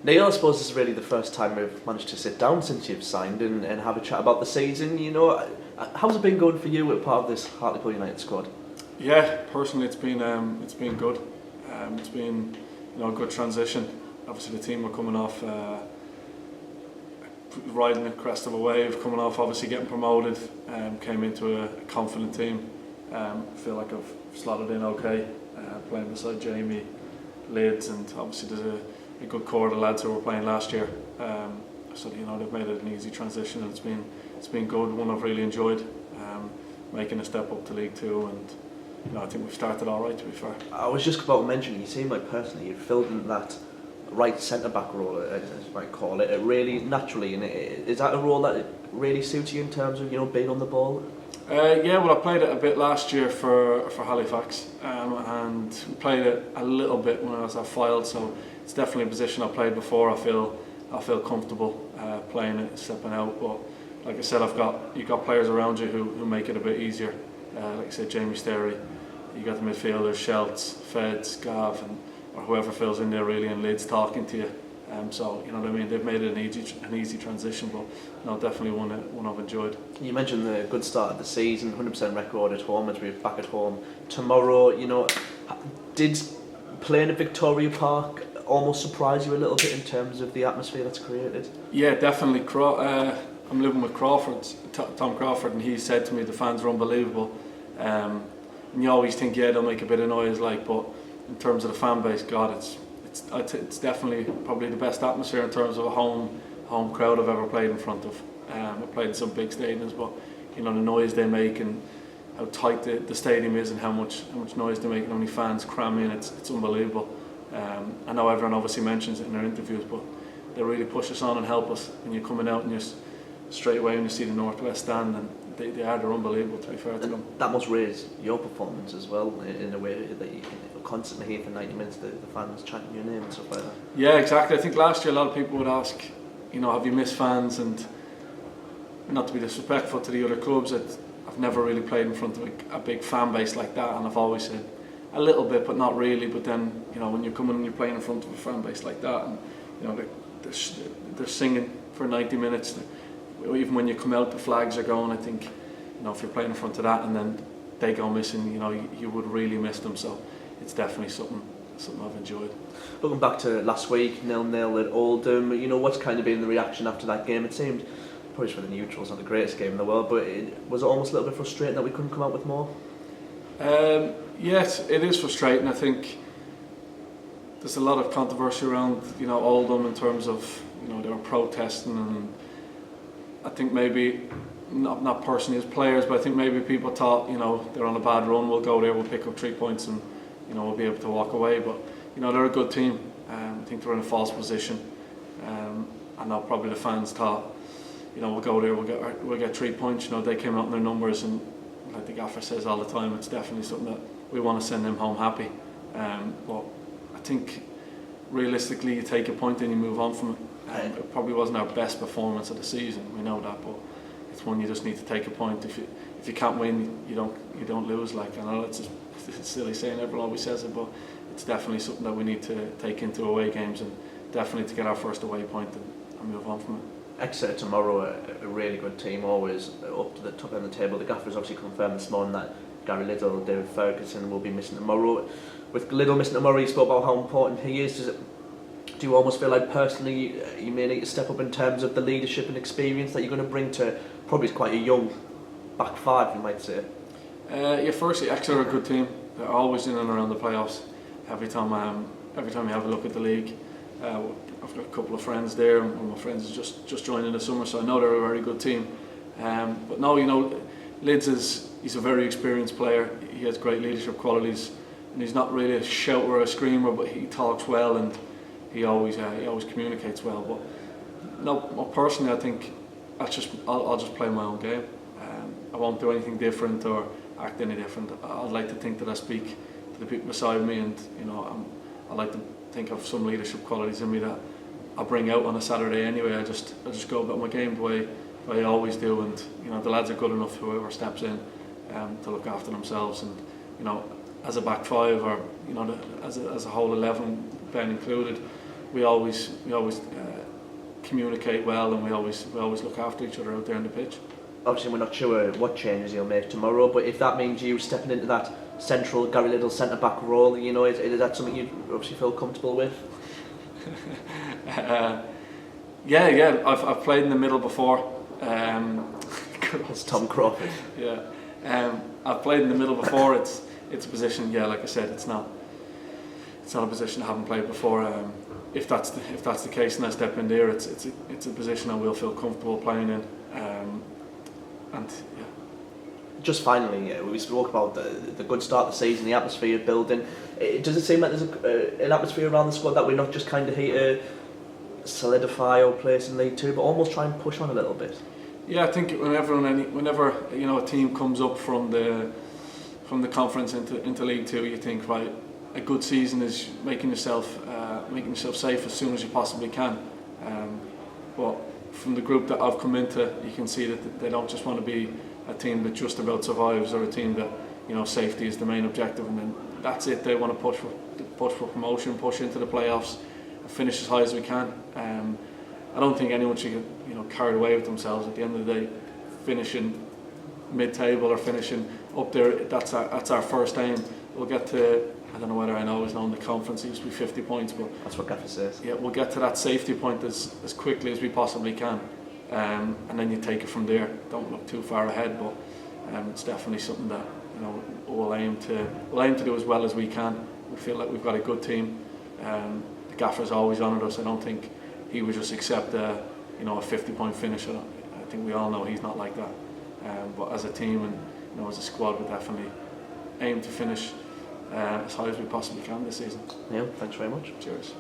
Neill, I suppose this is really the first time we've managed to sit down since you've signed and have a chat about the season. How's it been going for you with part of this Hartlepool United squad? Yeah, personally it's been good. It's been a good transition. Obviously the team were coming off riding the crest of a wave, coming off obviously getting promoted, came into a confident team. Feel like I've slotted in okay, playing beside Jamie, Lids, and obviously there's a good core of the lads who were playing last year. So they've made it an easy transition, and it's been good. One I've really enjoyed, making a step up to League Two, and I think we've started all right, to be fair. I was just about to mention, you seem like personally you've filled in that right centre back role, as you might call it, really naturally. And is that a role that really suits you in terms of being on the ball? Yeah, well, I played it a bit last year for Halifax, and played it a little bit when I was at Fylde. So it's definitely a position I played before. I feel comfortable playing it, stepping out. But like I said, you've got players around you who make it a bit easier. Like I said, Jamie Sterry. You got the midfielders, Shelts, Feds, Gav, or whoever fills in there really, and Lids talking to you. So you know what I mean. They've made it an easy transition, but definitely one I've enjoyed. You mentioned the good start of the season, 100% record at home as we're back at home tomorrow. Did playing at Victoria Park almost surprise you a little bit in terms of the atmosphere that's created? Yeah, definitely. I'm living with Tom Crawford, and he said to me the fans are unbelievable. And you always think, they'll make a bit of noise, but in terms of the fan base, God, it's definitely probably the best atmosphere in terms of a home crowd I've ever played in front of. I've played in some big stadiums, but the noise they make and how tight the stadium is and how much noise they make and how many fans cram in, it's unbelievable. I know everyone obviously mentions it in their interviews, but they really push us on and help us. And you're coming out and you're straight away when you see the Northwest Stand, and they're unbelievable, to be fair to them. That must raise your performance as well, in a way that you can constantly hear for 90 minutes the fans chanting your name and stuff like that. Yeah, exactly. I think last year a lot of people would ask, have you missed fans? And not to be disrespectful to the other clubs, I've never really played in front of a big fan base like that, and I've always said a little bit, but not really. But then, when you're coming and you're playing in front of a fan base like that, and they're singing for 90 minutes. Even when you come out, the flags are going. I think, if you're playing in front of that and then they go missing, you would really miss them. So it's definitely something I've enjoyed. Looking back to last week, 0-0 at Oldham, what's kind of been the reaction after that game? It seemed, probably for the neutrals, not the greatest game in the world, but was it almost a little bit frustrating that we couldn't come out with more? Yes, it is frustrating. I think there's a lot of controversy around Oldham in terms of they were protesting, and I think maybe not personally as players, but I think maybe people thought they're on a bad run, we'll go there, we'll pick up 3 points, and we'll be able to walk away. But they're a good team. I think they're in a false position. I know probably the fans thought we'll go there, we'll get 3 points. They came out in their numbers, and like the gaffer says all the time, it's definitely something that we want to send them home happy. But I think realistically you take a point and you move on from it. It probably wasn't our best performance of the season, we know that, but it's one you just need to take a point. If you can't win, you don't lose. I know it's silly saying, everyone always says it, but it's definitely something that we need to take into away games, and definitely to get our first away point and move on from it. Exeter tomorrow, a really good team, always up to the top end of the table. The gaffer's obviously confirmed this morning that Gary Liddell, David Ferguson will be missing tomorrow. With Liddell missing tomorrow, you spoke about how important he is. Do you almost feel like personally you may need to step up in terms of the leadership and experience that you're going to bring to probably quite a young back five, you might say? Firstly, Exeter are a good team. They're always in and around the playoffs. Every time you have a look at the league, I've got a couple of friends there, and one of my friends is just joined in the summer, so I know they're a very good team. But no, Lids he's a very experienced player. He has great leadership qualities, and he's not really a shouter or a screamer, but he talks well, and he always communicates well. But no, personally, I think I'll just play my own game. I won't do anything different or act any different. I'd like to think that I speak to the people beside me, and I like to think of some leadership qualities in me that I bring out on a Saturday anyway. I just go about my game the way I always do, and the lads are good enough, whoever steps in, to look after themselves. And as a back five, or as a whole 11, Ben included, we always communicate well, and we always look after each other out there on the pitch. Obviously, we're not sure what changes he'll make tomorrow, but if that means you stepping into that central Gary Liddell centre-back role, is that something you obviously feel comfortable with? Yeah. I've played in the middle before. It's Tom Crawford. Yeah. I've played in the middle before. It's a position. Yeah, like I said, it's not a position I haven't played before. If that's the case, and I step in there, it's a position I will feel comfortable playing in. And yeah. Just finally, we spoke about the good start of the season, the atmosphere building. Does it seem like there's an atmosphere around the squad that we're not just kind of here to solidify our place in League Two, but almost try and push on a little bit? Yeah, I think whenever a team comes up from the conference into League Two, you think, right, a good season is making yourself safe as soon as you possibly can. But from the group that I've come into, you can see that they don't just want to be a team that just about survives, or a team that safety is the main objective, and then that's it. They want to push for promotion, push into the playoffs, and finish as high as we can. I don't think anyone should get carried away with themselves. At the end of the day, finishing mid-table or finishing up there, that's our first aim. We'll get to, I don't know whether I know is known the conference, it used to be 50 points, but that's what Gaffer says. Yeah, we'll get to that safety point as quickly as we possibly can, and then you take it from there. Don't look too far ahead, but it's definitely something that we'll aim to do as well as we can. We feel like we've got a good team. The Gaffer's always honoured us. I don't think he would just accept a 50-point finish. I think we all know he's not like that. But as a team and as a squad, we definitely aim to finish as high as we possibly can this season. Neill, thanks very much. Cheers.